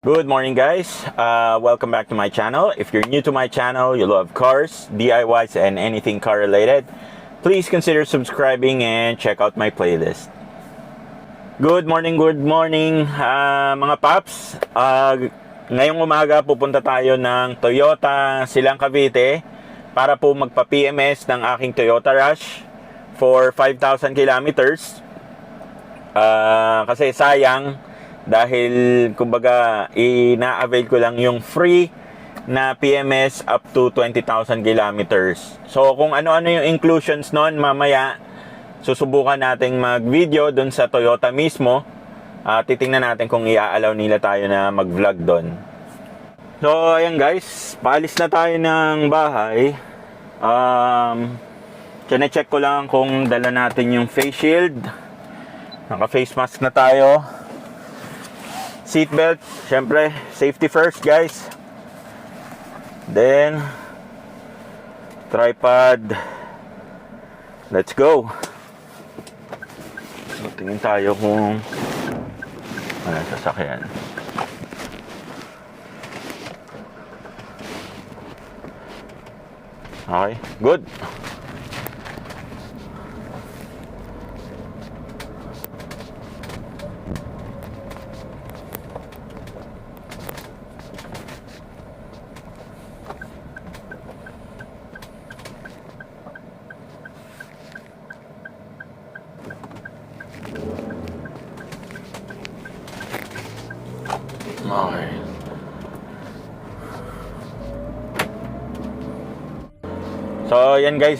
Good morning guys, welcome back to my channel. If you're new to my channel, you love cars, DIYs, and anything car related, please consider subscribing and check out my playlist. Good morning mga paps. Ngayong umaga pupunta tayo ng Toyota Silang Cavite para po magpa-PMS ng aking Toyota Rush for 5,000 kilometers. Kasi sayang dahil kumbaga ina-avail ko lang yung free na PMS up to 20,000 kilometers. So kung ano-ano yung inclusions nun, mamaya susubukan nating mag-video dun sa Toyota mismo. Titingnan natin kung i-allow nila tayo na mag-vlog dun. So ayan guys, paalis na tayo ng bahay. Chine-check ko lang kung dala natin yung face shield. Naka-face mask na tayo. Seatbelt, syempre, safety first guys. Then tripod. Let's go. Tingin tayo kung ano sasakyan. Okay, good. Okay. So, yan guys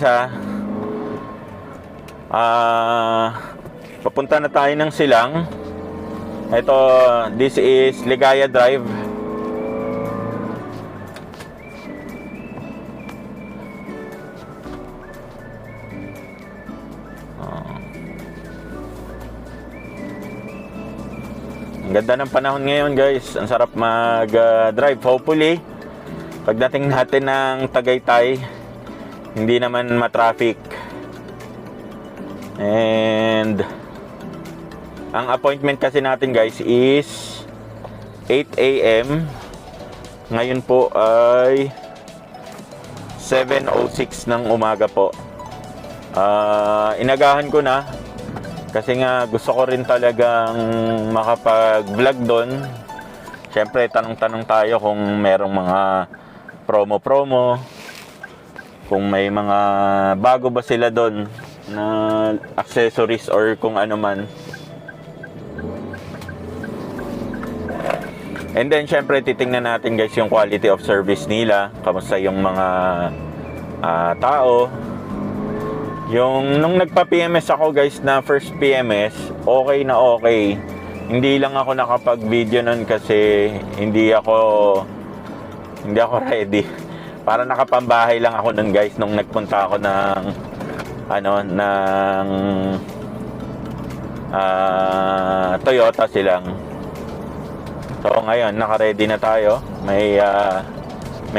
papunta na tayo ng Silang. Ito, this is Ligaya Drive. Ang ganda ng panahon ngayon guys. Ang sarap mag-drive. Hopefully, pagdating natin ng Tagaytay, hindi naman ma-traffic. And ang appointment kasi natin guys is 8 AM. Ngayon po ay 7:06 ng umaga po. Inagahan ko na kasi nga gusto ko rin talagang makapag-vlog doon. Siyempre, tanong-tanong tayo kung merong mga promo-promo, kung may mga bago ba sila doon na accessories or kung ano man. And then, siyempre, titingnan natin guys yung quality of service nila. Kamusta yung mga tao. Nung nagpa-PMS ako guys na first PMS, okay na okay. Hindi lang ako nakapag-video nun kasi hindi ako ready. Para nakapambahay lang ako nun guys nung nagpunta ako ng Toyota Silang. So ngayon naka-ready na tayo. May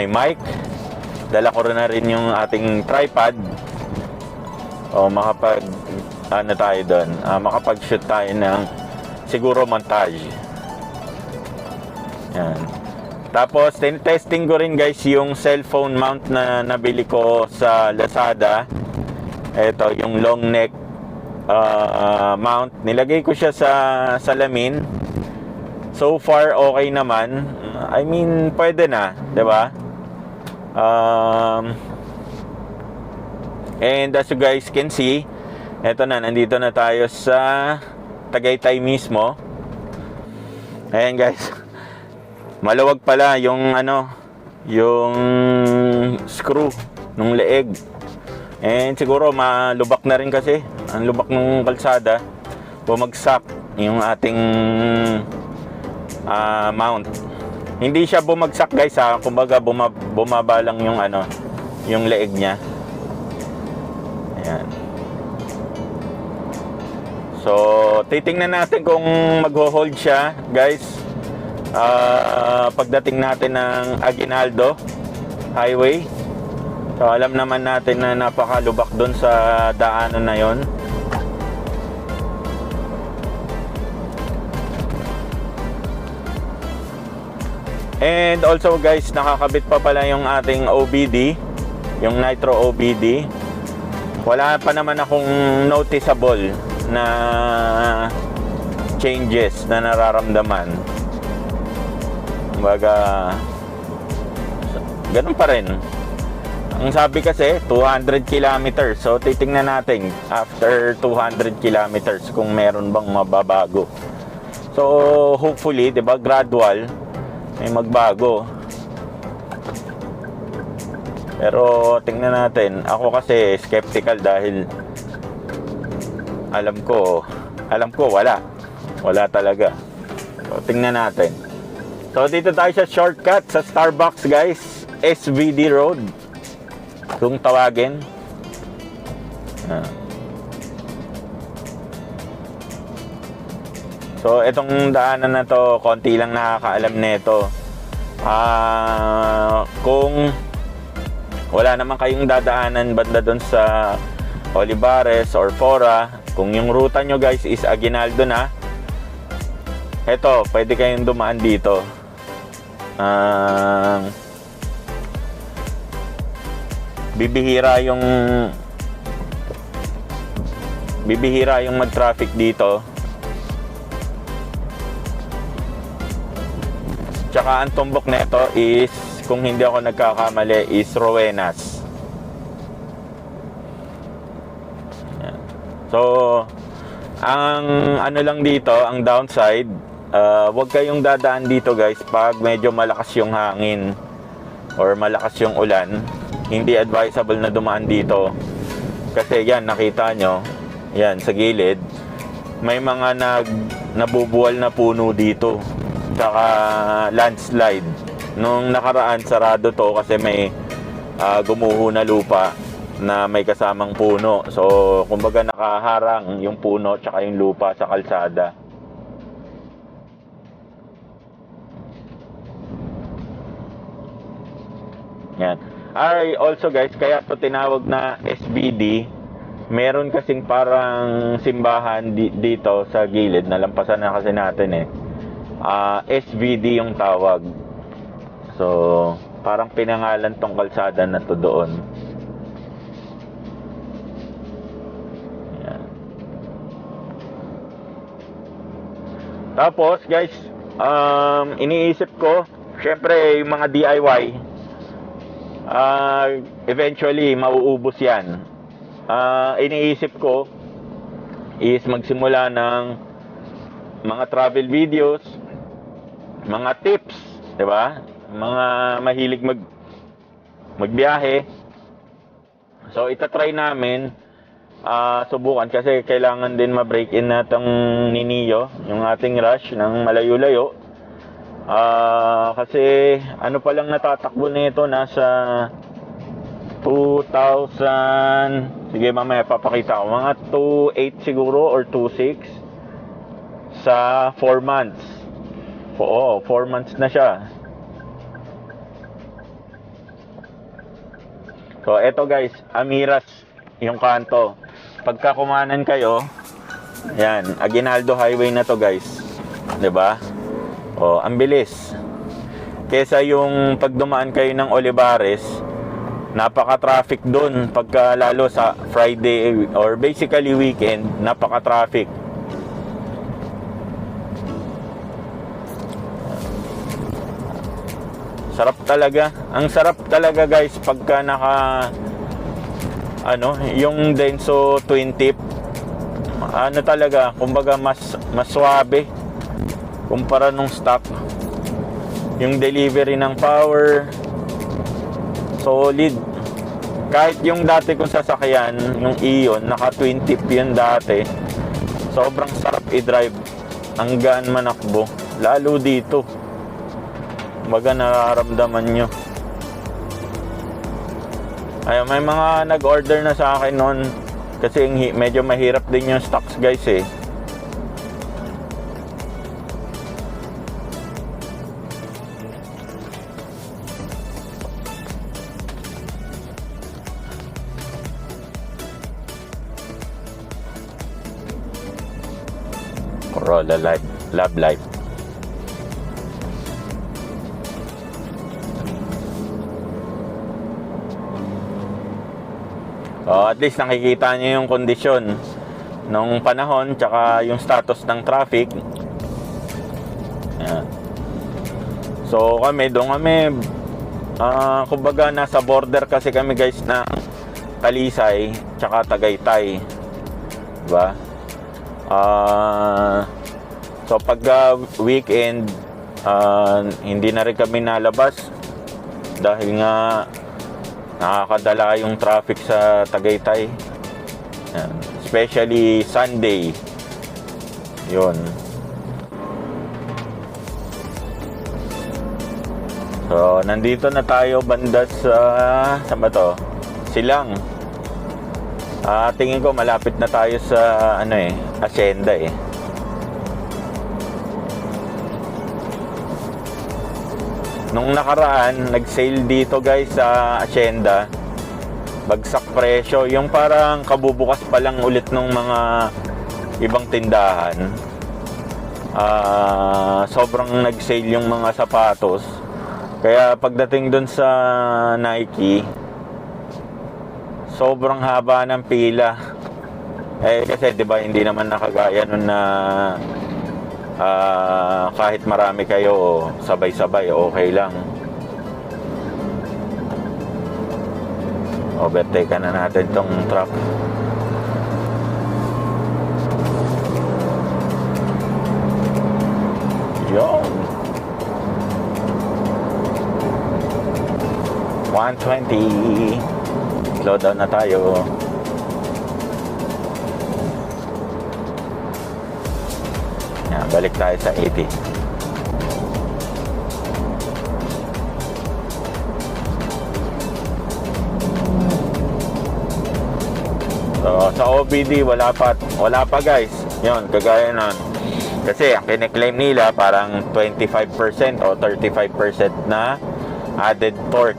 mic. Dala ko na rin yung ating tripod. O tayo doon, makapag-shoot tayo ng siguro montage. Yan. Tapos testing ko rin guys yung cellphone mount na nabili ko sa Lazada. Ito yung long neck mount. Nilagay ko siya sa salamin. So far okay naman. I mean pwede na, 'di ba? And as you guys can see, eto na, nandito na tayo sa Tagaytay mismo. Ayan guys, maluwag pala yung yung screw ng leeg. And siguro malubak na rin kasi, ang lubak ng kalsada, bumagsak yung ating mount. Hindi siya bumagsak guys kumbaga bumaba lang yung yung leeg niya. Ayan. So, titingnan natin kung magho-hold siya, guys. Pagdating natin ng Aguinaldo Highway. So, alam naman natin na napakalubak doon sa daanan na yon. And also guys, nakakabit pa pala yung ating OBD, yung Nitro OBD. Wala pa naman akong noticeable na changes na nararamdaman. Kumbaga, ganun pa rin. Ang sabi kasi 200 kilometers. So titingnan natin after 200 kilometers kung meron bang mababago. So hopefully, 'di ba, gradual may magbago. Pero tingnan natin. Ako kasi skeptical dahil alam ko wala talaga. So tingnan natin. So dito tayo sa shortcut sa Starbucks guys, SVD Road kung tawagin. So itong daanan na to, konti lang nakakaalam nito. Kung wala naman kayong dadaanan banda doon sa Olivares or Fora, kung yung ruta nyo guys is Aguinaldo na, eto, pwede kayong dumaan dito. Bibihira yung mag-traffic dito. Tsaka ang tumbok nito is, kung hindi ako nagkakamali, is Rowenas. So ang ano lang dito, ang downside, wag kayong dadaan dito guys pag medyo malakas yung hangin or malakas yung ulan. Hindi advisable na dumaan dito kasi yan, nakita nyo yan sa gilid, may mga nabubuwal na puno dito, saka landslide. Nung nakaraan sarado to kasi may gumuho na lupa na may kasamang puno. So kumbaga nakaharang yung puno tsaka yung lupa sa kalsada. Yan. Also guys, kaya to tinawag na SBD. Meron kasing parang simbahan dito sa gilid, nalampasan na kasi natin SVD yung tawag. So parang pinangalan tong kalsada na to doon. Yan. Tapos guys, iniisip ko, syempre yung mga DIY, eventually mauubos yan. Iniisip ko is magsimula ng mga travel videos, mga tips, 'di ba? Mga mahilig magbiyahe. So itatry namin subukan kasi kailangan din ma-break in natang ni Neo yung ating rush ng malayo-layo. Kasi ano pa lang natatakbo nito, nasa 2,000, sige mamaya papakita ko, mga 2,800 siguro or 2,600 sa 4 months. 4 months na siya. So eto guys, Amiras yung kanto. Pagka kumanan kayo, yan, Aguinaldo Highway na to guys, 'di ba? Ang bilis. Kesa yung pagdumaan kayo ng Olivares, napaka-traffic doon pagka lalo sa Friday or basically weekend, napaka-traffic. Sarap talaga. Ang sarap talaga guys pagka yung Denso twin tip. Talaga, kumbaga mas suabe kumpara nung stock. Yung delivery ng power solid. Kahit yung dati kong sasakyan, yung Ion, naka twin tip yun dati, sobrang sarap i-drive, ang gaan manakbo, lalo dito, baga nararamdaman nyo. Ay, may mga nag-order na sa akin noon kasi medyo mahirap din yung stocks guys Corolla Love Life. At least nakikita nyo yung kondisyon nung panahon tsaka yung status ng traffic. Ayan. So doon kami kumbaga nasa border kasi kami guys ng Talisay tsaka Tagaytay, diba? So pag weekend, hindi na rin kami nalabas dahil nga nakakadala yung traffic sa Tagaytay. Ayan. Especially Sunday. Yun. So, nandito na tayo banda sa saan ba to? Silang. Tingin ko malapit na tayo sa Hacienda eh. Nung nakaraan, nag-sale dito guys sa Hacienda. Bagsak presyo. Yung parang kabubukas pa lang ulit ng mga ibang tindahan. Sobrang nag-sale yung mga sapatos. Kaya pagdating dun sa Nike, sobrang haba ng pila. Kasi 'di ba hindi naman nakagaya nun na kahit marami kayo sabay-sabay okay lang. Overtake na natin tong truck. Yun. 120. Slow down na tayo. Yan, balik tayo sa 80. So, sa OBD wala pa guys. Yun, kagaya nun. Kasi ang kine-claim nila parang 25% o 35% na added torque.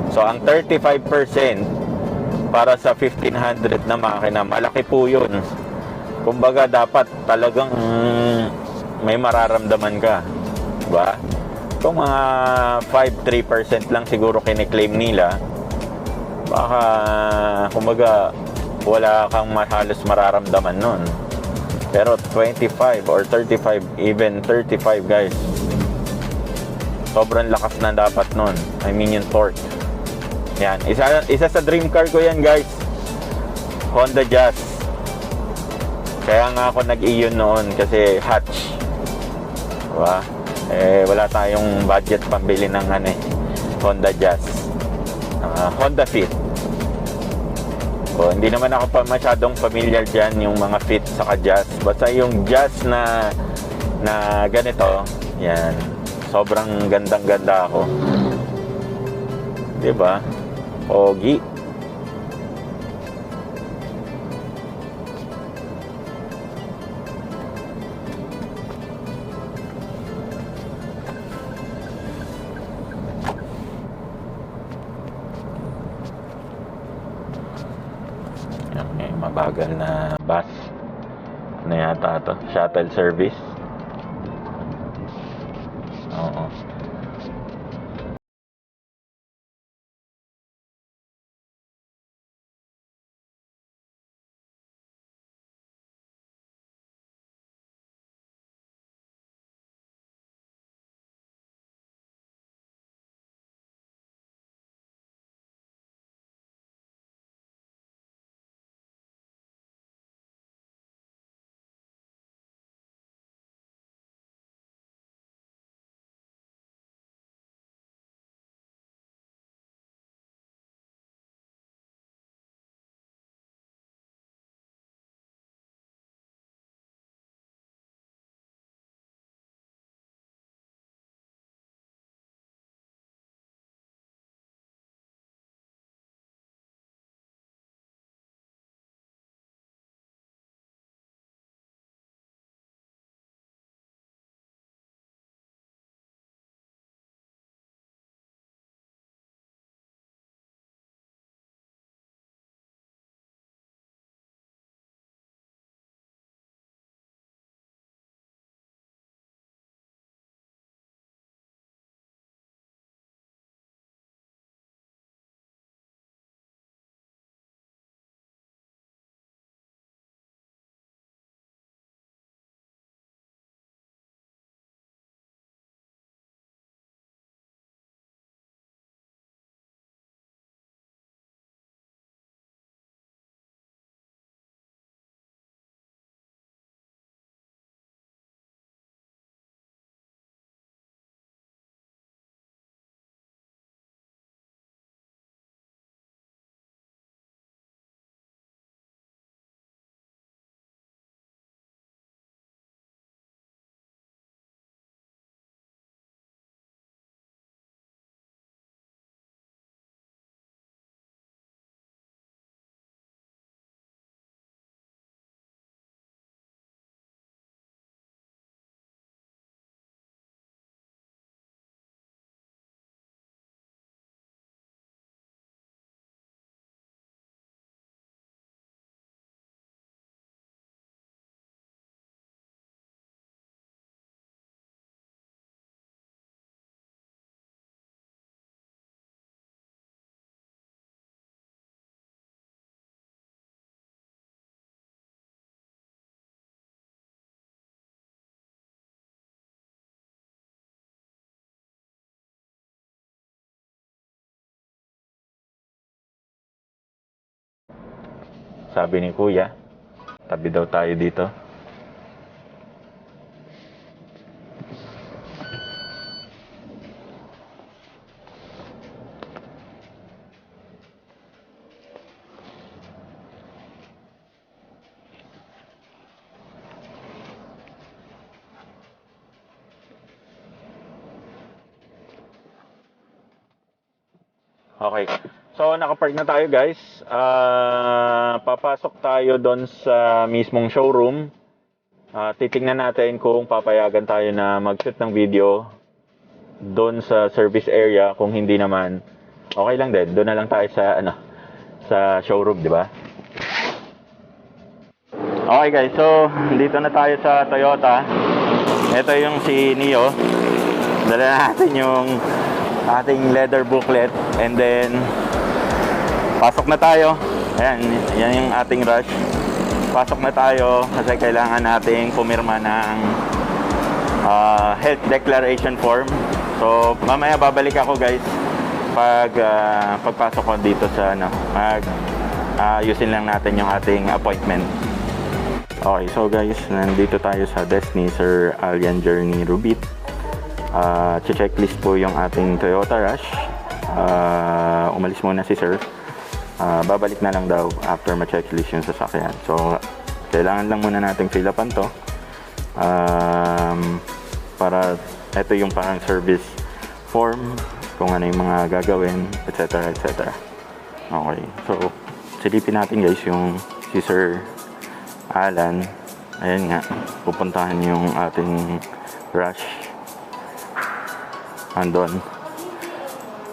So, ang 35% para sa 1500 na makina, malaki po yun. Kumbaga, dapat talagang may mararamdaman ka. Diba? Kung mga 5-3% lang siguro kine-claim nila, baka, kumbaga, wala kang halos mararamdaman nun. Pero 25 or 35, even 35 guys, sobrang lakas na dapat nun. I mean yung torque. Yan, isa sa dream car ko yan guys, Honda Jazz. Kaya nga ako nag-iyon noon kasi hatch, diba? Wala tayong budget pambili ng Honda Jazz, Honda Fit. Hindi naman ako pa masyadong familiar dyan yung mga Fit saka Jazz. Basta yung Jazz na ganito, yan, sobrang gandang-ganda ako, diba? Pogi. Okay, mabagal na bus na yata to, shuttle service. Oo. sabi ni Kuya. Tabi daw tayo dito. Okay. So, nakapark na tayo guys. Papasok tayo doon sa mismong showroom. Titingnan natin kung papayagan tayo na mag-shoot ng video doon sa service area. Kung hindi naman, okay lang din. Doon na lang tayo sa, sa showroom, di ba? Okay guys, so dito na tayo sa Toyota. Ito yung si Neo. Dala natin yung ating leather booklet, and then pasok na tayo. Ayan, yan yung ating rush. Pasok na tayo kasi kailangan nating pumirma ng health declaration form. So mamaya babalik ako guys pagpasok ko dito sa ayusin lang natin yung ating appointment. Okay, so guys, nandito tayo sa Destiny Sir Allian Journey Rubit. Checklist po yung ating Toyota Rush. Umalis muna si Sir. Babalik na lang daw after ma-checklist yung sasakyan. So, kailangan lang muna nating fill upan to. Para ito yung parang service form, kung ano yung mga gagawin, etc. etc. Okay, so silipin natin guys yung si Sir Alan. Ayan nga, pupuntahan yung ating Rush. Andon.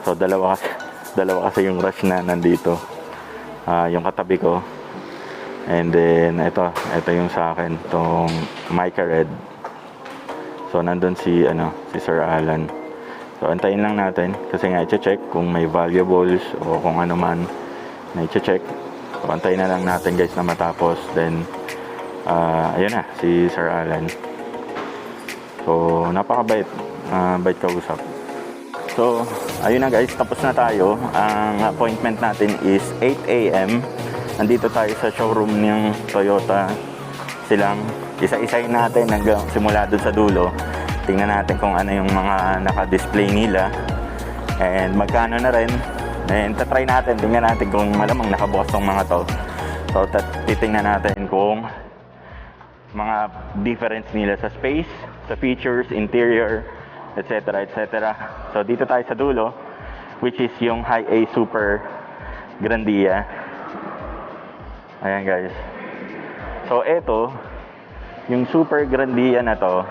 So dalawa kasi yung Rush na nandito. Yung katabi ko. And then ito yung sa akin, tong Mica Red. So nandun si Sir Alan. So antayin lang natin kasi nga i-check kung may valuables o kung ano man na i-check. So antayin na lang natin guys na matapos, then ayun na si Sir Alan. So napakabait, bait kausap. So, ayun na guys, tapos na tayo. Ang appointment natin is 8 AM. Nandito tayo sa showroom ng Toyota. Silang isa-isayin natin hanggang simula doon sa dulo. Tingnan natin kung ano yung mga naka-display nila. And magkano na rin. And tatry natin, tingnan natin kung malamang nakabukas tong mga to. So, titingnan natin kung mga difference nila sa space, sa features, interior, etc. etc. So dito tayo sa dulo, which is yung High-A Super Grandia. Ayan guys. So ito, yung Super Grandia na to,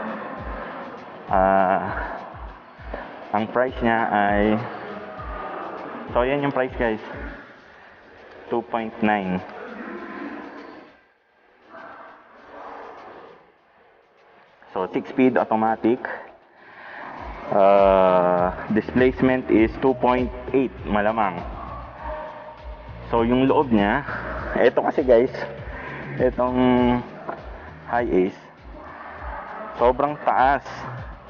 ang price niya ay, so yan yung price guys, 2.9. So 6-speed automatic. Displacement is 2.8 malamang. So yung loob niya, ito kasi guys, itong High-Ace sobrang taas,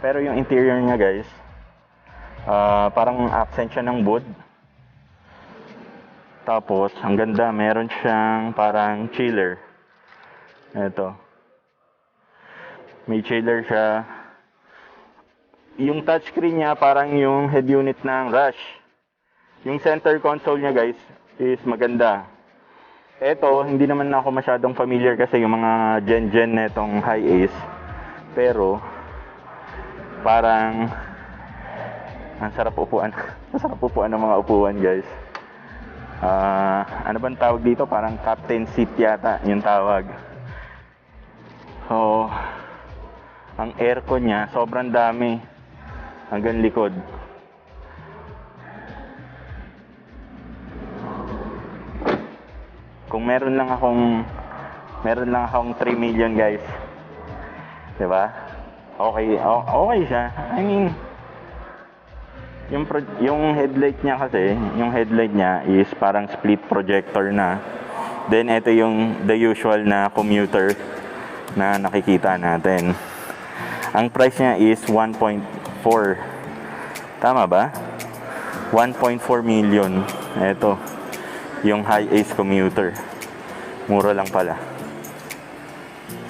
pero yung interior niya guys, parang accent siya ng wood. Tapos ang ganda, meron siyang parang chiller. Ito, may chiller siya. Yung touchscreen niya parang yung head unit ng Rush. Yung center console niya guys is maganda. Eto, hindi naman ako masyadong familiar kasi yung mga gen netong High-Ace. Pero parang ang sarap upuan. Ang sarap upuan ng mga upuan guys. Ano bang tawag dito? Parang captain seat yata yung tawag. So, ang aircon niya sobrang dami hanggang likod. Kung meron lang akong 3 million guys, 'di ba? Okay siya. I mean, yung headlight niya kasi, yung headlight niya is parang split projector na. Then ito yung the usual na commuter na nakikita natin. Ang price niya is 1.4. Tama ba? 1.4 million. Ito, yung High-Ace commuter. Mura lang pala.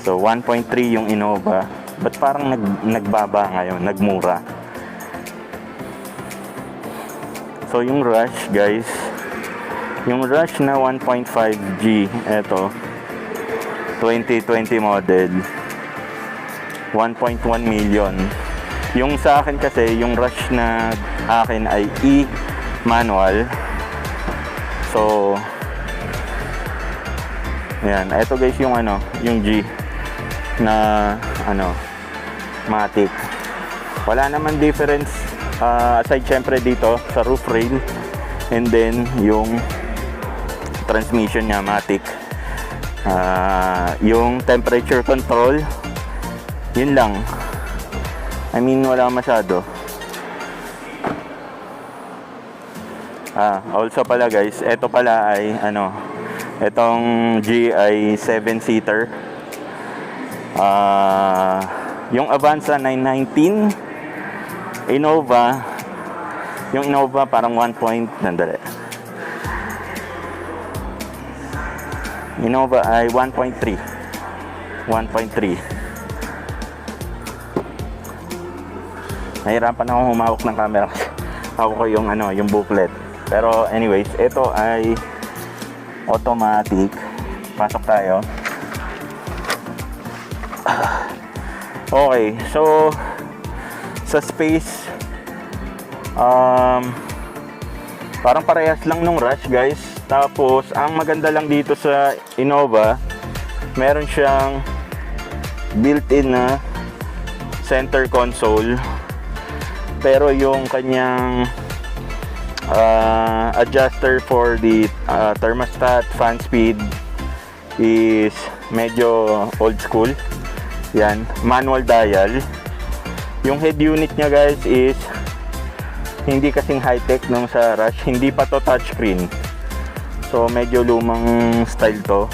So 1.3 yung Innova. Ba't parang nagbaba ngayon, nagmura? So yung Rush guys, yung Rush na 1.5G, eto 2020 model, 1.1 million. Yung sa akin kasi, yung Rush na akin ay manual. So yan, eto guys yung yung G na matic. Wala naman difference aside syempre dito sa roof rail, and then yung transmission niya matic. Yung temperature control, yun lang. I mean, wala masyado. Also pala guys, eto pala ay etong G ay 7-seater. Yung Avanza 919, Innova, yung Innova parang 1 point, nandali. Innova ay 1.3. 1.3. Nahirapan akong humawak ng camera kasi hawak ko yung yung booklet. Pero anyways, ito ay automatic. Pasok tayo. Okay, so sa space parang parehas lang nung Rush guys. Tapos ang maganda lang dito sa Innova, meron siyang built-in na center console. Pero yung kanyang adjuster for the thermostat, fan speed is medyo old school. Yan, manual dial. Yung head unit niya guys is hindi kasing high-tech nung sa Rush. Hindi pa to touchscreen. So medyo lumang style to.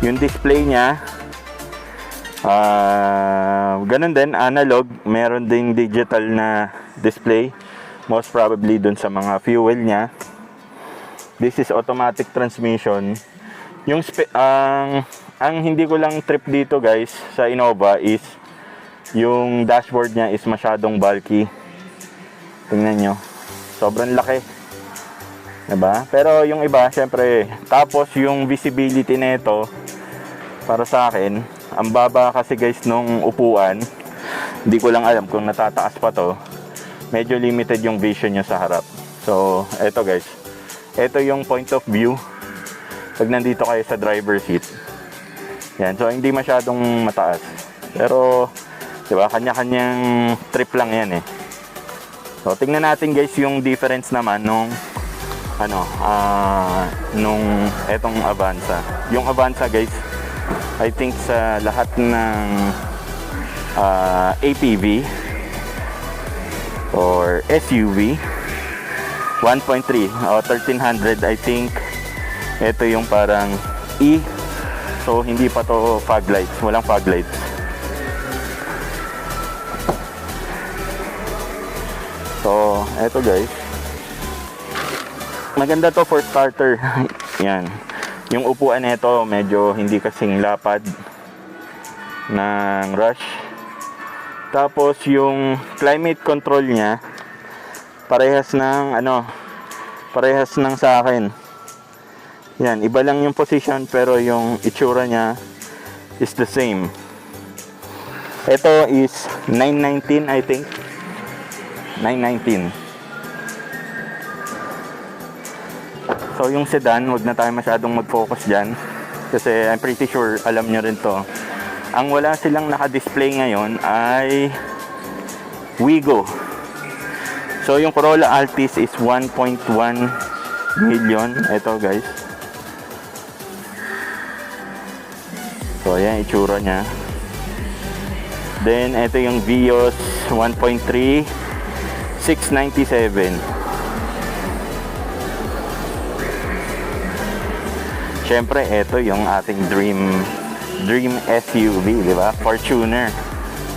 Yung display niya ganun din, analog. Meron ding digital na display, most probably dun sa mga fuel niya. This is automatic transmission. Yung ang hindi ko lang trip dito guys sa Innova is yung dashboard niya is masyadong bulky. Tingnan nyo, sobrang laki, diba? Pero yung iba syempre, tapos yung visibility nito para sa akin, ang baba kasi guys nung upuan. Hindi ko lang alam kung natataas pa to. Medyo limited yung vision nyo sa harap. So eto guys, eto yung point of view pag nandito kayo sa driver seat. Yan, so hindi masyadong mataas. Pero diba, kanya-kanyang trip lang yan eh. So tingnan natin guys yung difference naman nung nung etong Avanza. Yung Avanza guys, I think sa lahat ng APV or SUV 1.3 o 1300, I think ito yung parang so hindi pa to fog lights, walang fog lights. So eto guys, maganda to for starter. Yan, yung upuan nito medyo hindi kasing lapad ng Rush. Tapos yung climate control niya parehas ng parehas ng sa akin. Yan, iba lang yung position pero yung itsura niya is the same. Ito is 919, I think. 919. So yung sedan, wag na tayo masyadong mag-focus dyan kasi I'm pretty sure alam nyo rin to. Ang wala silang naka-display ngayon ay Wigo. So yung Corolla Altis is 1.1 million. Ito guys. So ayan itsura nya. Then ito yung Vios 1.3, 697. Siyempre ito yung ating dream SUV, di ba? Fortuner.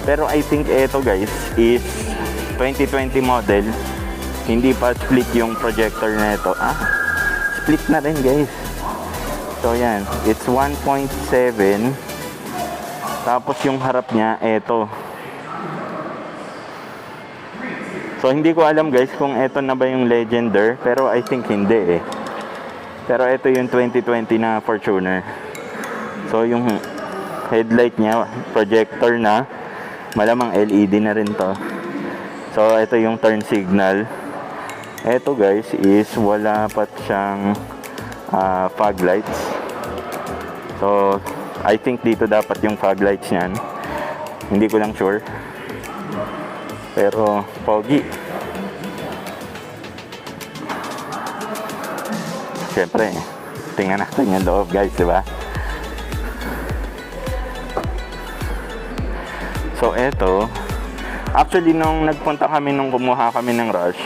Pero I think ito guys is 2020 model. Hindi pa split yung projector na ito. Split na rin guys. So yan, it's 1.7. Tapos yung harap niya, eto. So hindi ko alam guys kung eto na ba yung Legender, pero I think hindi eh. Pero eto yung 2020 na Fortuner. So yung headlight niya, projector na, malamang LED na rin to. So eto yung turn signal. Eto guys is wala pa siyang fog lights. So I think dito dapat yung fog lights niyan. Hindi ko lang sure. Pero pogi. Siyempre, tingnan natin yung loob guys, di ba? So eto, actually nung nagpunta kami, nung kumuha kami ng Rush,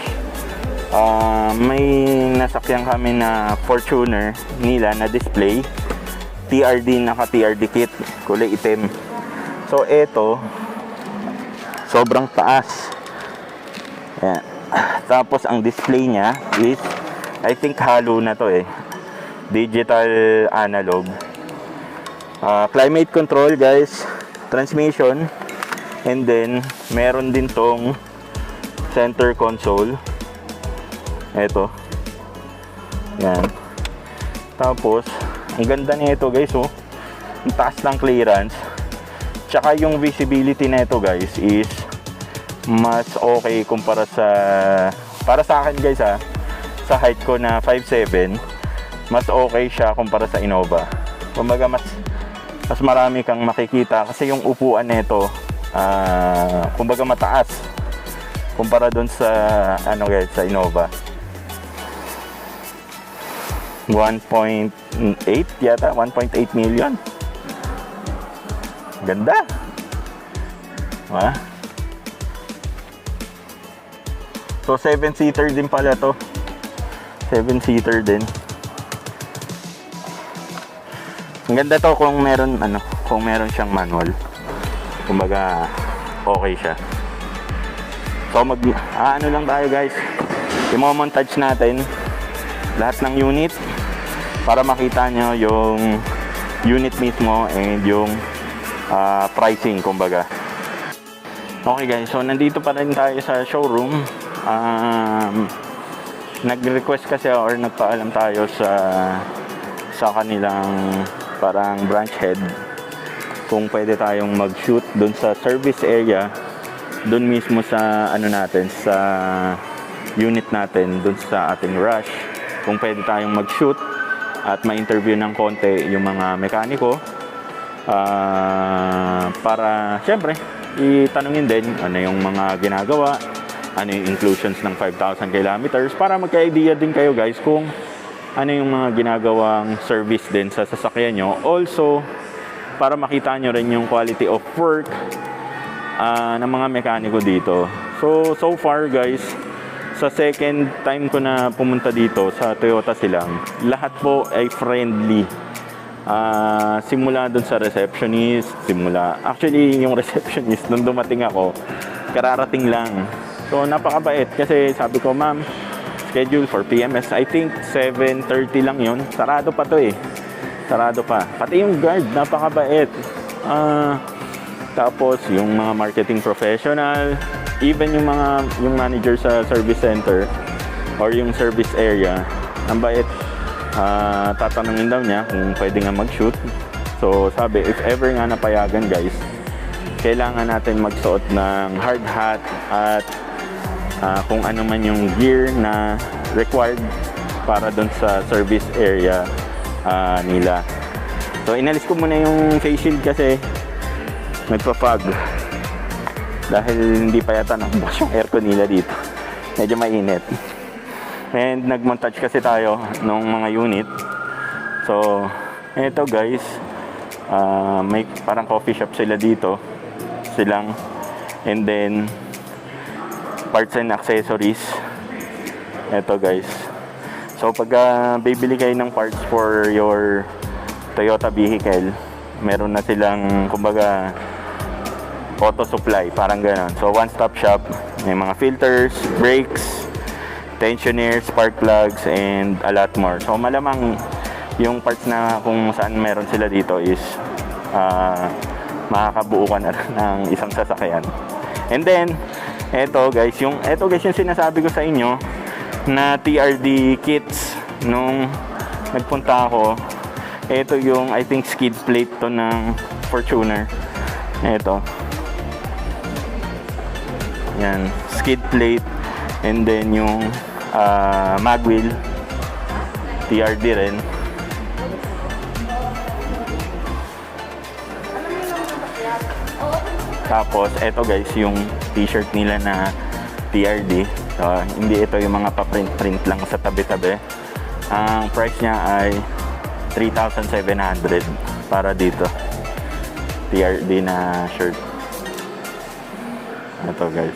may nasakyan kami na Fortuner nila na display, TRD, naka TRD kit, kulay itim. So eto, sobrang taas. Ayan. Tapos ang display niya is, I think hollow na to eh, digital analog. Climate control guys, transmission, and then meron din tong center console. Eto. Yan. Tapos ang ganda nito guys, oh. Ang taas ng clearance. Tsaka yung visibility nito guys is mas okay kumpara sa, para sa akin guys sa height ko na 5'7", mas okay siya kumpara sa Innova. Kumbaga mas marami kang makikita kasi yung upuan nito kumbaga mataas kumpara doon sa ano guys, sa Innova. 1.8 yata, 1.8 million. Ganda. Ha? So 7-seater din pala to. 7-seater din. Ang ganda to kung meron kung meron siyang manual. Kumbaga okay siya. So ano lang tayo guys. I-montage natin lahat ng unit para makita nyo yung unit mismo and yung pricing kumbaga. Okay guys, so nandito pa rin tayo sa showroom. Nag-request kasi or nagpaalam tayo sa kanilang parang branch head kung pwede tayong mag-shoot dun sa service area, dun mismo sa natin, sa unit natin, dun sa ating Rush, kung pwede tayong mag-shoot at ma-interview ng konti yung mga mekaniko para syempre itanungin din ano yung mga ginagawa, ano yung inclusions ng 5,000 kilometers, para magka-idea din kayo guys kung ano yung mga ginagawang service din sa sasakyan nyo. Also, para makita nyo rin yung quality of work ng mga mekaniko dito. So far guys, sa second time ko na pumunta dito sa Toyota Silang, lahat po ay friendly. Simula dun sa receptionist, actually yung receptionist nung dumating ako, kararating lang. So napakabait kasi sabi ko, ma'am, schedule for PMS, I think 7:30 lang yun. Sarado pa to eh. Sarado pa. Pati yung guard, napakabait. Tapos yung mga marketing professional, even yung manager sa service center or yung service area, ang bait. Tatanungin daw niya kung pwede nga mag-shoot. So sabi, if ever nga napayagan guys, kailangan natin magsuot ng hard hat at kung ano man yung gear na required para doon sa service area nila. So inalis ko muna yung face shield kasi nagpa-fog dahil hindi pa yata nabukas yung aircon nila dito, medyo mainit. And nag-montage kasi tayo ng mga unit. So eto guys, may parang coffee shop sila dito, Silang, and then parts and accessories. Eto guys, so pag bibili kayo ng parts for your Toyota vehicle, meron na silang kumbaga auto supply, parang ganon. So one stop shop, may mga filters, brakes, tensioner, spark plugs, and a lot more. So malamang yung parts na kung saan meron sila dito is makakabuo ka na ng isang sasakyan. And then, eto guys yung sinasabi ko sa inyo na TRD kits nung nagpunta ako. Ito yung I think skid plate to ng Fortuner. Ito. Yan, skid plate, and then yung mag wheel TRD rin. Tapos eto guys yung t-shirt nila na TRD. So, hindi ito yung mga pa-print lang sa tabi-tabi. Ang price niya ay 3,700 para dito. TRD na shirt. Ito guys.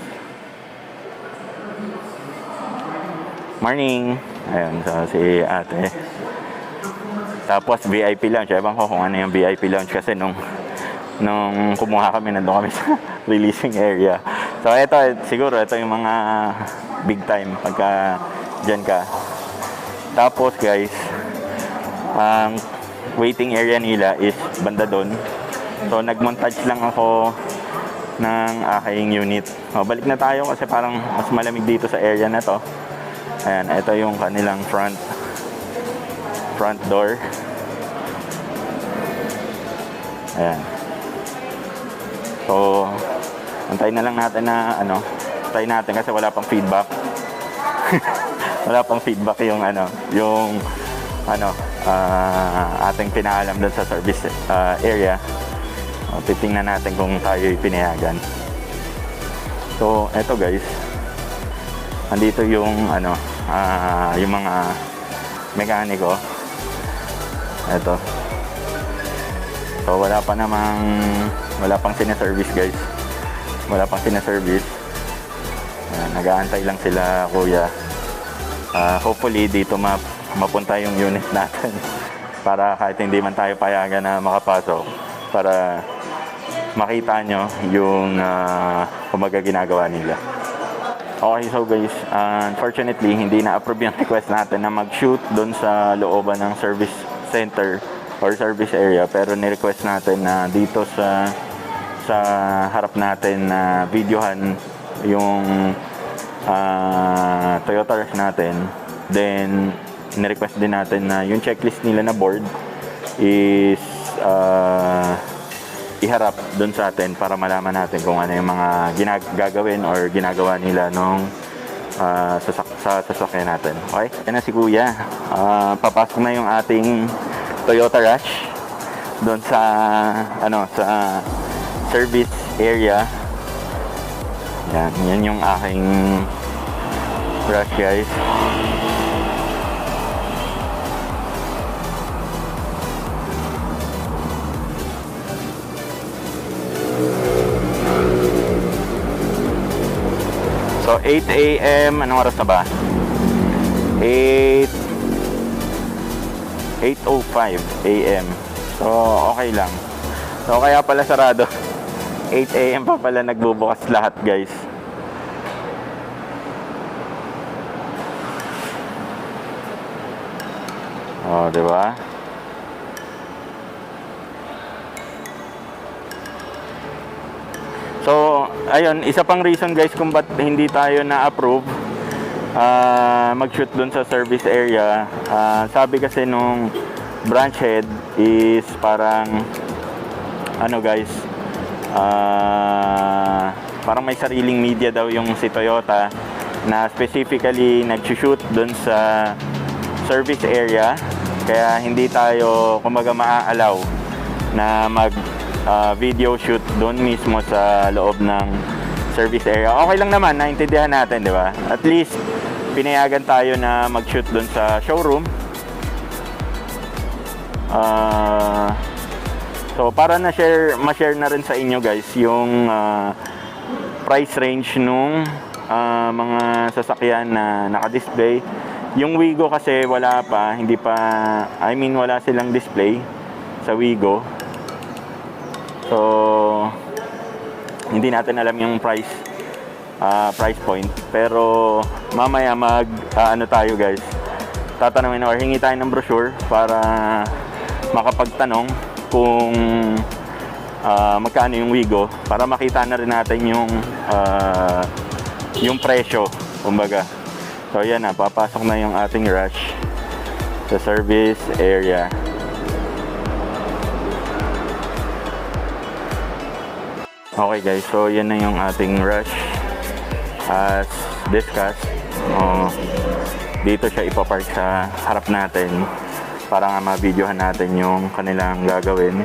Morning. Ayun, so si ate. Tapos VIP lounge. Ewan ko kung ano yung VIP lounge kasi nung kumuha kami, nandun kami sa releasing area. So ito, siguro ito yung mga big time pagka dyan ka. Tapos guys, ang waiting area nila is banda doon. So nag-montage lang ako ng aking unit. O, balik na tayo kasi parang mas malamig dito sa area na to. Ayan, ito yung kanilang front door. Ayan. So, antayin na lang natin na antayin natin kasi wala pang feedback. Wala pang feedback yung ating pinaalam doon sa service area. O, titingnan natin kung tayo'y pinayagan. So, eto guys. Andito yung yung mga mekaniko. Eto. So, wala pang sinaservice guys. Wala pang sinaservice. Nag-aantay lang sila kuya. Hopefully dito mapunta yung unit natin para kahit hindi man tayo payagan na makapasok, para makita nyo yung kumaga ginagawa nila. Okay, so guys, unfortunately hindi na-approve yung request natin na mag-shoot doon sa looban ng service center or service area, pero ni-request natin na dito sa harap natin na videohan yung Toyota Rush natin. Then ni-request din natin na yung checklist nila na board is iharap doon sa atin para malaman natin kung ano yung mga gagawin or ginagawa nila nung sa sasakyan natin. Okay? Yan na si kuya. Papasok na yung ating Toyota Rush doon sa sa service area. Yan yung aking Rush guys. So 8 AM, anong oras na ba? 8:05 AM. So okay lang. So kaya pala sarado. 8 AM pa pala nagbubukas lahat guys. Oh, di ba? So, ayun, isa pang reason guys kung ba't hindi tayo na-approve mag-shoot dun sa service area. Sabi kasi nung branch head is parang guys, parang may sariling media daw yung si Toyota na specifically nag-shoot dun sa service area, kaya hindi tayo kumbaga maa-allow na video shoot doon mismo sa loob ng service area. Okay lang naman, naintindihan natin, di ba? At least pinayagan tayo na mag-shoot doon sa showroom. So para ma-share na rin sa inyo guys yung price range nung mga sasakyan na naka-display. Yung Wigo kasi wala silang display sa Wigo. So hindi natin alam yung price point, pero mamaya tayo guys, tatanungin or hingi tayo ng brochure para makapagtanong kung magkano yung Wigo, para makita na rin natin yung presyo, kumbaga. So yan na, papasok na yung ating Rush sa service area. Okay guys, so yan na yung ating Rush. As discussed, dito siya ipapark sa harap natin para nga ma-videohan natin yung kanilang gagawin.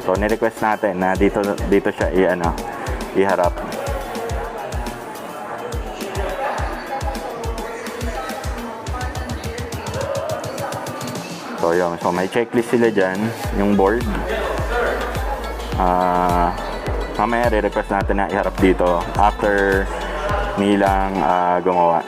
So ni-request natin na dito siya iharap. So yun, so may checklist sila dyan, yung board. Mamaya re-request natin na iharap dito after nilang gumawa.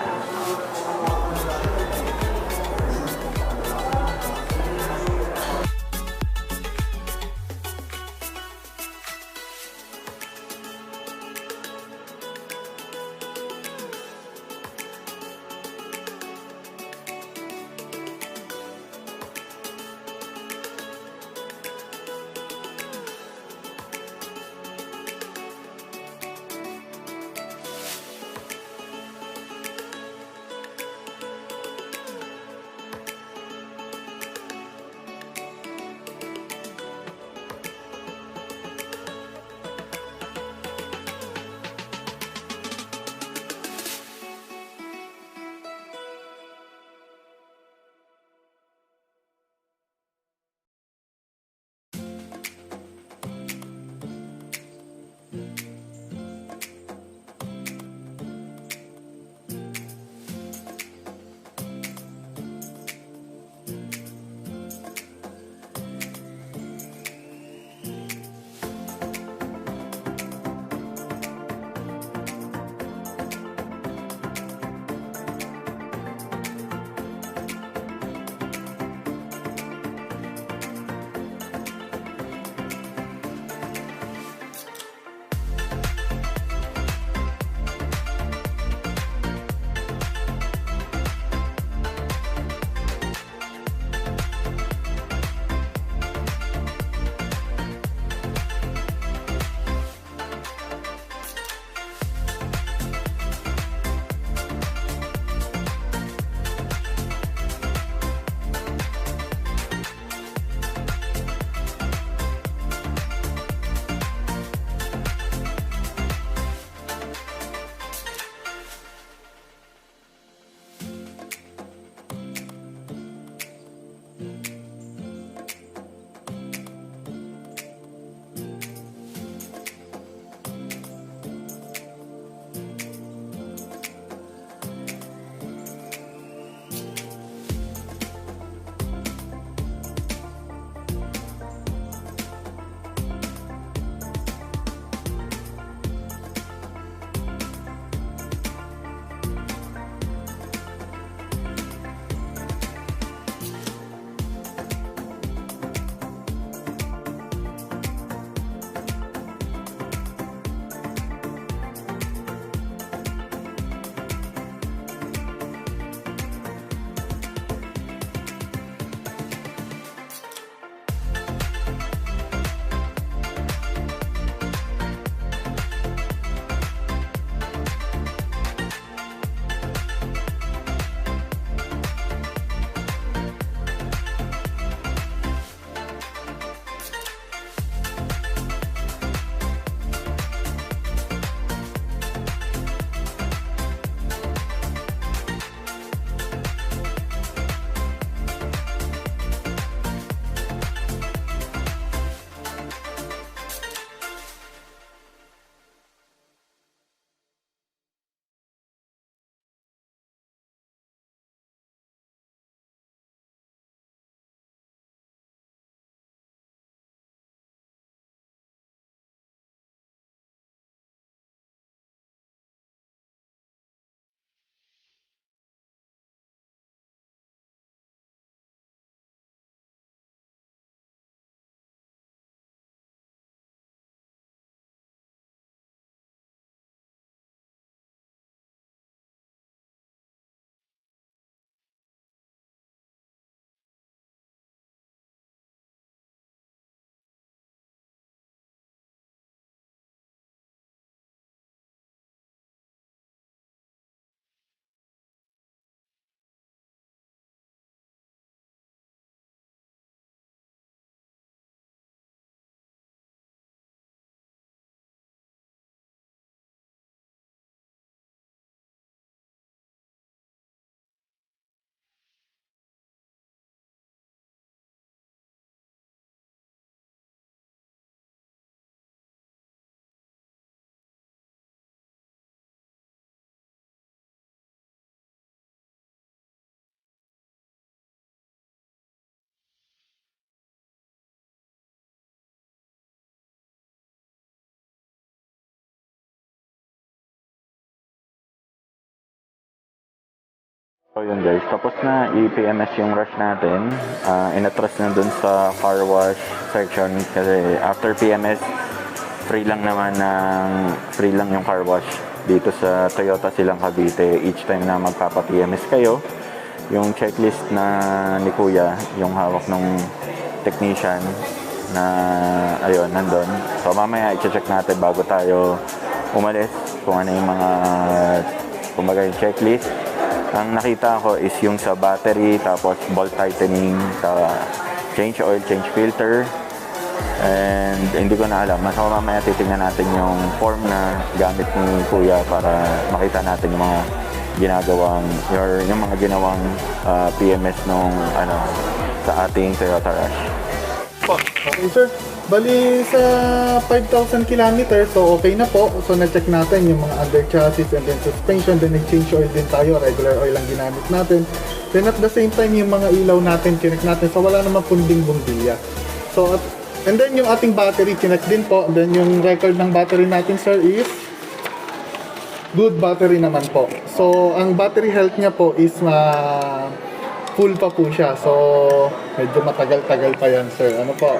So yun guys, tapos na i-PMS yung rush natin. Inatras na dun sa car wash section kasi after PMS, free lang yung car wash dito sa Toyota Silang Cavite. Each time na magpapa-PMS kayo, yung checklist na ni Kuya, yung hawak ng technician na ayun, nandun. So mamaya i-check natin bago tayo umalis kung ano yung mga kumbaga yung checklist. Ang nakita ko is yung sa battery, tapos bolt tightening, sa change oil, change filter, and hindi ko na alam. Mas mamaya titingnan natin yung form na gamit ni Kuya para makita natin yung mga ginagawang or yung mga ginawang PMS nung sa ating Toyota Rush. Okay sir, bali sa 5,000 kilometers, so okay na po. So na-check natin yung mga under chassis and then suspension, then nag-change oil din tayo, regular oil ang ginamit natin. Then at the same time yung mga ilaw natin, kinek natin, so wala naman punding bumbilya. So and then yung ating battery, kinek din po. Then yung record ng battery natin sir is good battery naman po. So ang battery health niya po is full pa po siya. So medyo matagal-tagal pa yan sir. Ano po?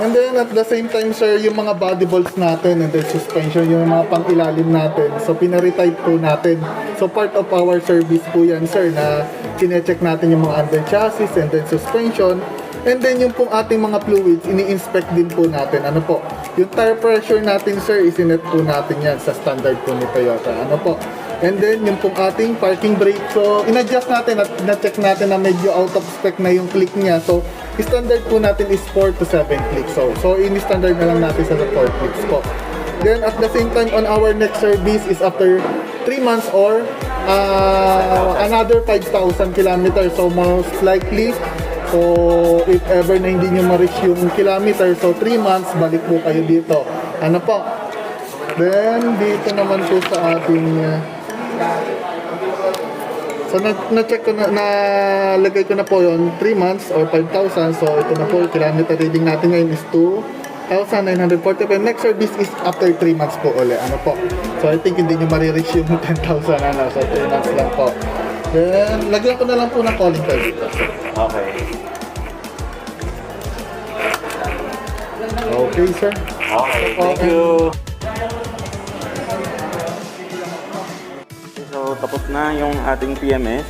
And then at the same time sir, yung mga body bolts natin and then suspension, yung mga pang-ilalim natin, so pina-retype po natin. So part of our service po yan sir, na kine-check natin yung mga under chassis and then suspension. And then yung pong ating mga fluids, ini-inspect din po natin. Ano po? Yung tire pressure natin sir, isinet po natin yan sa standard po ni Toyota. Ano po? And then yung pong ating parking brake, so in-adjust natin at na-check natin na medyo out of spec na yung click niya. So standard po natin is 4 to 7 clicks. So ini-standard na lang natin sa 4 clicks po. Then at the same time, on our next service is after 3 months or another 5,000 kilometers. So most likely, so if ever na hindi nyo ma-reach yung kilometer, so 3 months, balik po kayo dito. Ano po? Then dito naman po sa ating so na-check ko na, nalagay ko na po yon 3 months or 5,000. So ito na po, kilometer reading natin ngayon is 2,945. Next service is after 3 months po ulit. Ano po? So I think hindi nyo marireach yung 10,000 ano. So 3 months lang po. Then lagyan ko na lang po ng calling card dito. Okay. Okay sir. Okay, thank you. So, tapos na yung ating PMS.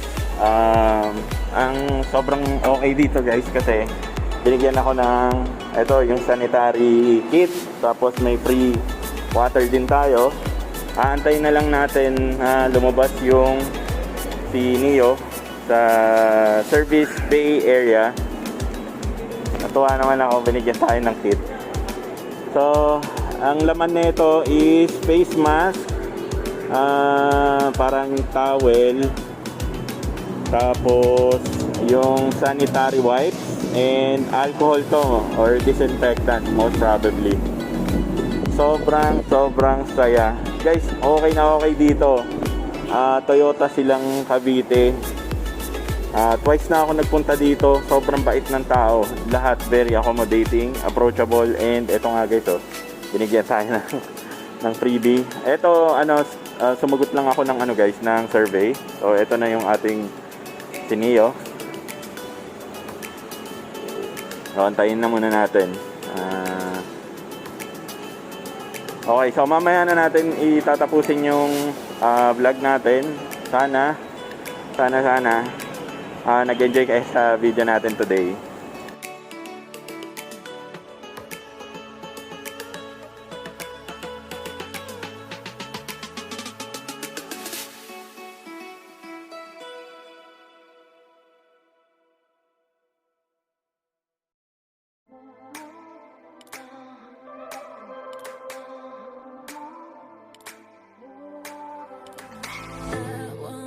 Ang sobrang okay dito guys kasi binigyan ako ng yung sanitary kit, tapos may free water din tayo. Aantayin na lang natin lumabas yung si Neo sa service bay area. Natuwa naman ako, binigyan tayo ng kit. So, ang laman nito is face mask, parang towel, tapos yung sanitary wipes, and alcohol to or disinfectant most probably. Sobrang saya guys, okay na okay dito. Toyota Silang Cavite, twice na ako nagpunta dito. Sobrang bait ng tao, lahat very accommodating, approachable, and eto nga guys, binigyan tayo ng freebie. Eto sumagot lang ako ng guys, ng survey. So ito na yung ating Sineo. So antayin na muna natin. Okay, so mamaya na natin itatapusin yung vlog natin. Sana nag-enjoy kayo sa video natin today.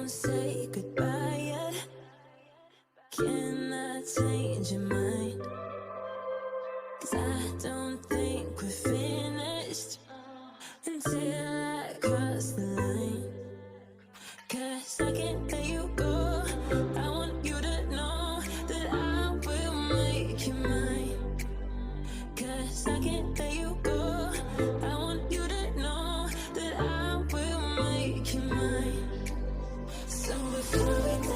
Say goodbye yet. Can I change your mind? 'Cause I don't think we're finished until I cross the line. 'Cause I can't let you go. I want you to know that I will make you mine. 'Cause I can't let you go. I want you to know that I will make you mine. So before we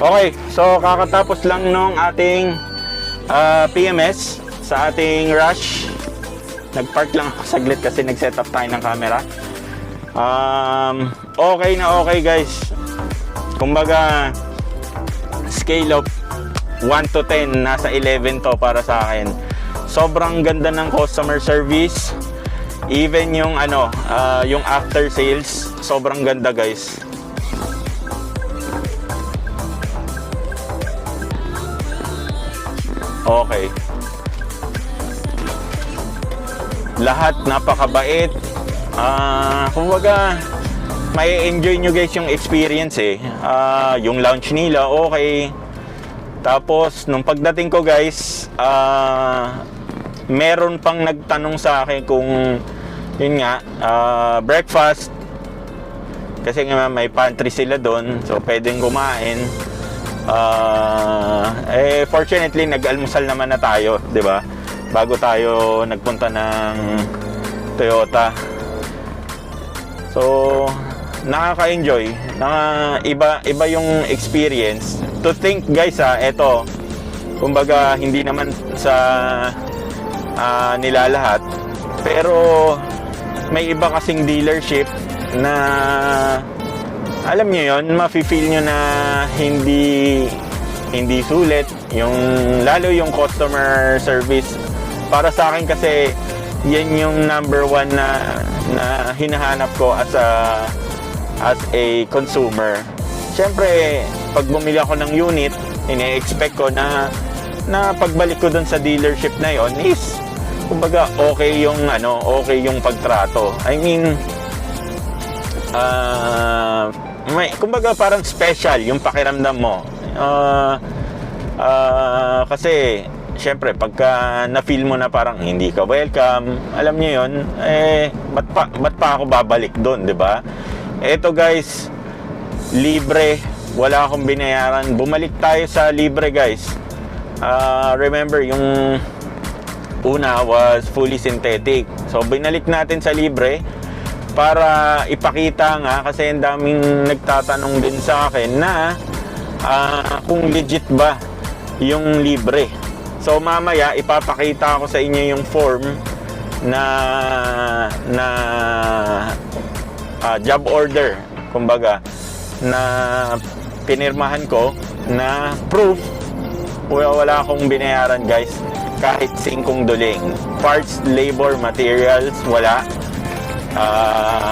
Okay, so kakatapos lang nung ating PMS sa ating rush. Nagpark lang ako saglit kasi nag-set up tayo ng camera. Okay na okay guys. Kumbaga, scale of 1 to 10, nasa 11 to para sa akin. Sobrang ganda ng customer service. Even yung yung after sales, sobrang ganda guys. Okay. Lahat napakabait. Kumbaga, may enjoy nyo guys yung experience eh. Yung lounge nila, okay. Tapos, nung pagdating ko guys, meron pang nagtanong sa akin kung, yun nga, breakfast. Kasi nga may pantry sila doon, so pwedeng kumain. Fortunately, nag-almusal naman na tayo, di ba? Bago tayo nagpunta ng Toyota. So, nakaka-enjoy. Iba yung experience. To think guys eto, kumbaga hindi naman sa nilalahat, pero may iba kasing dealership na alam nyo yun, mafe-feel nyo na hindi sulit yung, lalo yung customer service. Para sa akin kasi yan yung number 1 na hinahanap ko as a consumer. Siyempre, pag bumili ako ng unit, ine-expect ko na pagbalik ko dun sa dealership na yon is kumbaga okay yung pagtrato. I mean, kumbaga parang special yung pakiramdam mo. Kasi syempre pagka na-feel mo na parang hindi ka welcome, alam niyo yun, ba't pa ako babalik doon, di ba? Eto guys, libre, wala akong binayaran. Bumalik tayo sa libre guys. Remember yung una was fully synthetic, so binalik natin sa libre para ipakita nga, kasi ang daming nagtatanong din sa akin na kung legit ba yung libre. So mamaya ipapakita ko sa inyo yung form na job order, kumbaga, na pinirmahan ko na proof wala akong binayaran guys, kahit 5 duling. Parts, labor, materials, wala.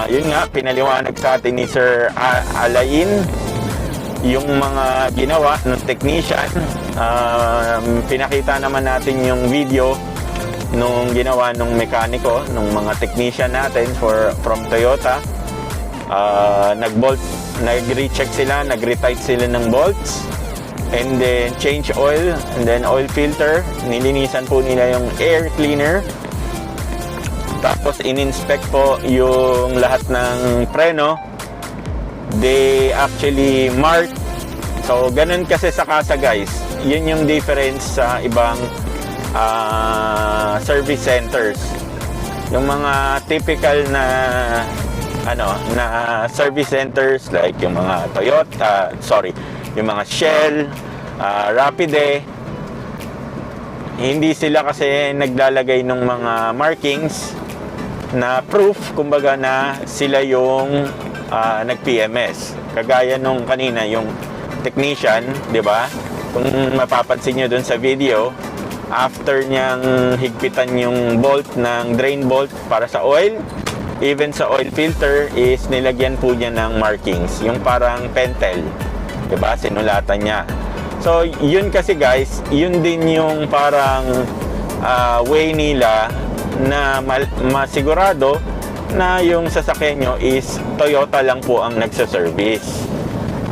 Yun nga, pinaliwanag sa atin ni Sir Alain yung mga ginawa ng technician. Pinakita naman natin yung video nung ginawa nung mekaniko, nung mga technician natin from Toyota. Nag-recheck sila, nag-retight sila ng bolts, and then change oil, and then oil filter. Nilinisan po nila yung air cleaner. Tapos in-inspect po yung lahat ng preno. They actually mark. So ganun kasi sa kasa guys. Yun yung difference sa ibang service centers. Yung mga typical na service centers like yung mga Toyota, yung mga Shell, Rapide, hindi sila kasi naglalagay ng mga markings na proof, kumbaga, na sila yung nag-PMS. Kagaya nung kanina, yung technician, di ba? Kung mapapansin nyo dun sa video, after niyang higpitan yung bolt ng drain bolt para sa oil, even sa oil filter is nilagyan po niya ng markings, yung parang pentel, di ba? Sinulatan niya. So, yun kasi guys, yun din yung parang way nila na masigurado na yung sasakyan nyo is Toyota lang po ang nagsaservice.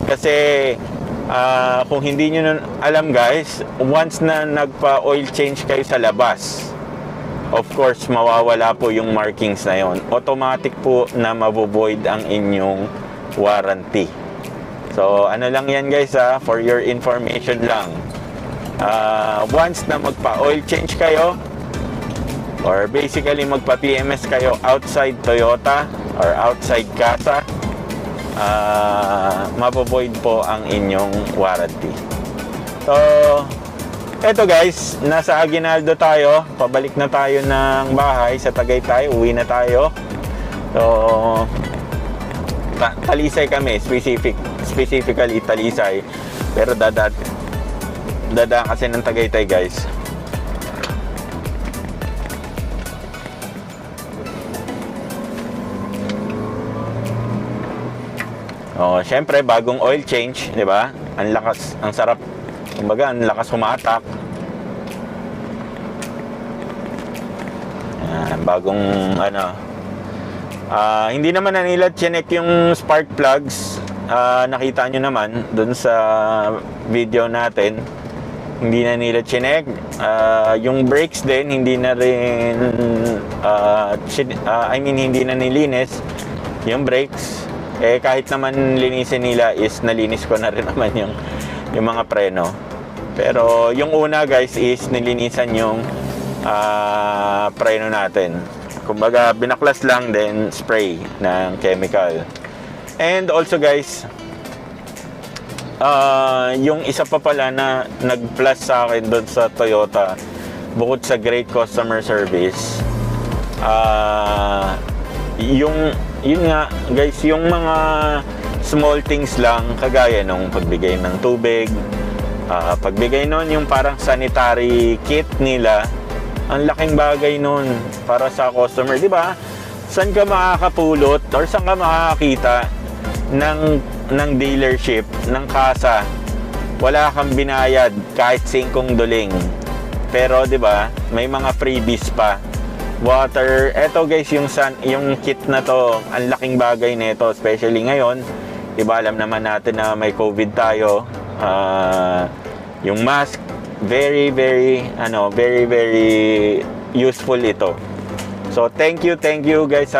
Kasi kung hindi nyo alam guys, once na nagpa-oil change kayo sa labas, of course mawawala po yung markings na yon. Automatic po na mabovoid ang inyong warranty. So ano lang yan guys, for your information lang. Once na magpa-oil change kayo, or basically magpa-PMS kayo outside Toyota or outside casa, mapovoid po ang inyong warranty. So, eto guys, nasa Aguinaldo tayo. Pabalik na tayo ng bahay sa Tagaytay. Uwi na tayo. So, Talisay kami, specifically Talisay. Pero dadaan kasi ng Tagaytay guys. Oh, syempre bagong oil change, 'di ba? Ang lakas, ang sarap. Kumbaga, ang lakas humatak. Bagong hindi naman na nila chinek yung spark plugs. Nakita nyo naman dun sa video natin, hindi na nila chinek. Yung brakes din hindi na rin hindi na nilinis yung brakes. Kahit naman linisin nila, is nalinis ko na rin naman yung mga preno. Pero yung una guys is nilinisan yung preno natin. Kumbaga binaklas lang, then spray ng chemical. And also guys, yung isa pa pala na nag-plus sa akin doon sa Toyota, bukod sa great customer service, yun nga guys, yung mga small things lang, kagaya nung pagbigay ng tubig, pagbigay nun yung parang sanitary kit nila. Ang laking bagay nun para sa customer, di ba? Saan ka makakapulot or saan ka makakakita ng dealership, ng kasa, wala kang binayad kahit 5 duling, pero di ba may mga freebies pa. Water, eto guys, yung kit na to, ang laking bagay nito, especially ngayon, di ba, alam naman natin na may COVID tayo. Yung mask, very useful ito. So thank you guys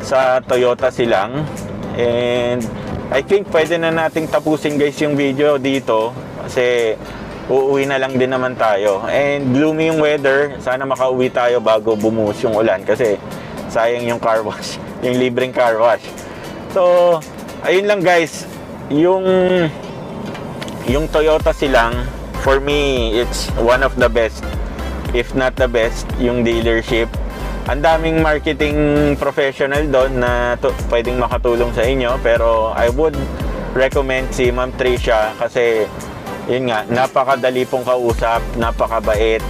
sa Toyota Silang. And I think pwede na nating tapusin guys yung video dito kasi uuwi na lang din naman tayo. And gloomy yung weather, sana makauwi tayo bago bumuhos yung ulan kasi sayang yung car wash, yung libreng car wash. So ayun lang guys, yung Toyota Silang, for me it's one of the best, if not the best, yung dealership. Ang daming marketing professional doon na pwedeng makatulong sa inyo, pero I would recommend si Ma'am Tricia kasi yun nga, napakadali pong kausap, napakabait.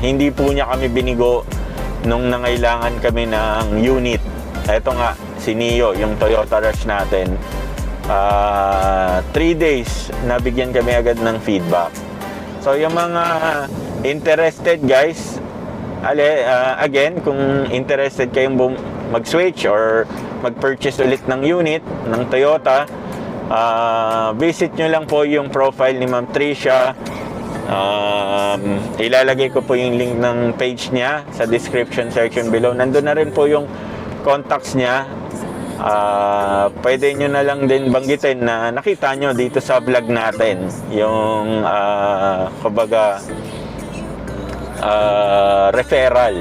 Hindi po niya kami binigo nung nangailangan kami ng unit. Ito nga, si Neo, yung Toyota Rush natin. 3 days, nabigyan kami agad ng feedback. So yung mga interested guys, again, kung interested kayong mag-switch or mag-purchase ulit ng unit ng Toyota, visit nyo lang po yung profile ni Ma'am Tricia. Ilalagay ko po yung link ng page niya sa description section below. Nandun na rin po yung contacts niya. Pwede nyo na lang din banggitin na nakita nyo dito sa vlog natin yung kumbaga referral.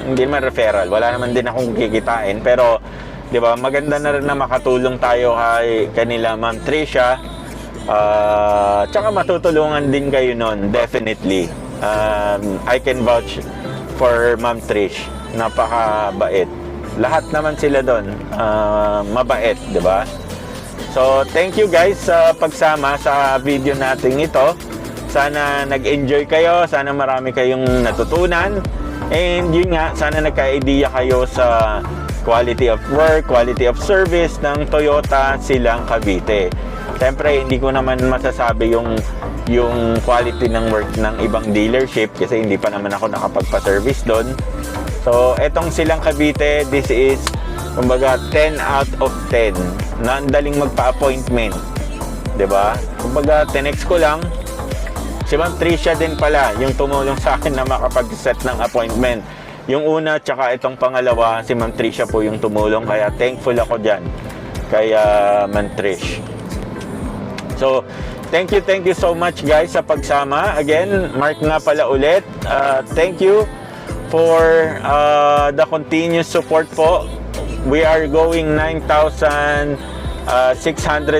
Hindi man referral, wala naman din akong kikitain, pero di ba, maganda na rin na makatulong tayo kay kanila Ma'am Tricia. Tsaka matutulungan din kayo nun, definitely. I can vouch for Ma'am Trish, napakabait. Lahat naman sila doon mabait, di ba? So thank you guys sa pagsama sa video natin ito. Sana nag-enjoy kayo, sana marami kayong natutunan, and yun nga, sana nagka-idea kayo sa quality of work, quality of service ng Toyota Silang Cavite. Siyempre, hindi ko naman masasabi yung quality ng work ng ibang dealership kasi hindi pa naman ako nakapagpa-service doon. So, etong Silang Cavite, this is kumbaga 10 out of 10. Nandaling magpa-appointment, 'di ba? Kumbaga, tinext ko lang. Si Ma'am Tricia din pala yung tumulong sa akin na makapag-set ng appointment. Yung una tsaka itong pangalawa, si Ma'am Tricia po yung tumulong, kaya thankful ako dyan kay Ma'am Trish. So, thank you so much guys sa pagsama. Again, Mark nga pala ulit. Thank you for the continuous support po We are going 9,600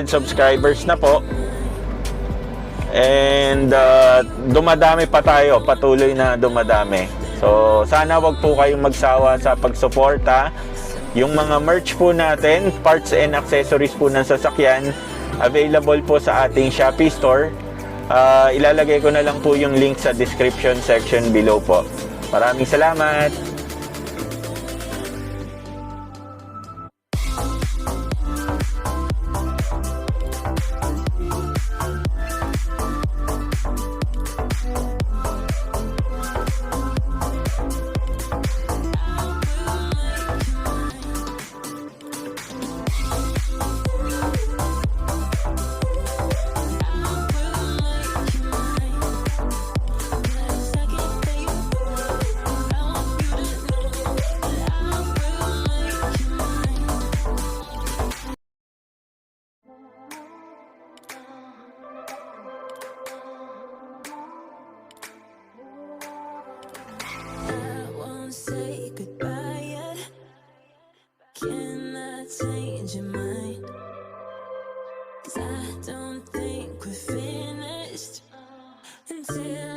subscribers na po. And dumadami pa tayo, patuloy na dumadami. So sana wag po kayong magsawa sa pagsuporta. Yung mga merch po natin, parts and accessories po ng sasakyan, available po sa ating Shopee store. Ilalagay ko na lang po yung link sa description section below po. Maraming salamat! I won't say goodbye yet. Can I change your mind? 'Cause I don't think we're finished until